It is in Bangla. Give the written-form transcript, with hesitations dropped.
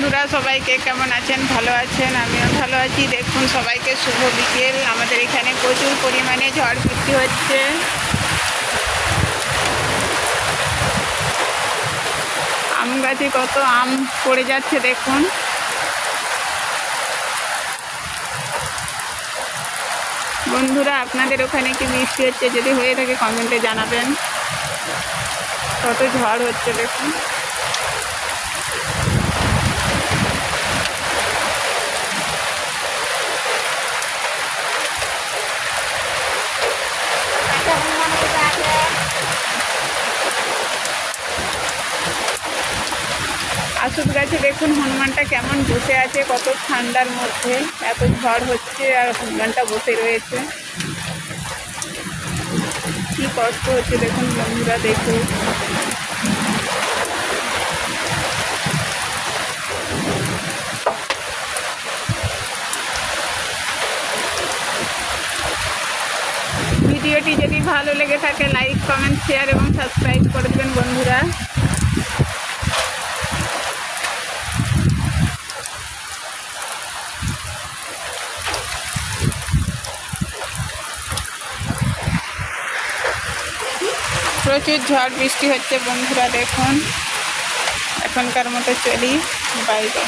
বন্ধুরা সবাইকে কেমন আছেন? ভালো আছেন? আমিও ভালো আছি। দেখুন সবাইকে শুভ বিকেল। আমাদের এখানে প্রচুর পরিমাণে ঝড় বৃষ্টি হচ্ছে। আম গাছে কত আম পড়ে যাচ্ছে দেখুন। বন্ধুরা আপনাদের ওখানে কি বৃষ্টি হচ্ছে? যদি হয়ে থাকে কমেন্টে জানাবেন। কত ঝড় হচ্ছে দেখুন। আসুদ গাছে দেখুন হনুমানটা কেমন বসে আছে কত ঠান্ডার মধ্যে। এত ঝড় হচ্ছে আর হনুমানটা বসে রয়েছে। কি কষ্ট হচ্ছে দেখুন বন্ধুরা, দেখুন। ভিডিওটি যদি ভালো লেগে থাকে লাইক, কমেন্ট, শেয়ার এবং সাবস্ক্রাইব করে দেবেন বন্ধুরা। প্রচুর ঝড় বৃষ্টি হচ্ছে বন্ধুরা, দেখুন। এখনকার মতো চলি বাইরে।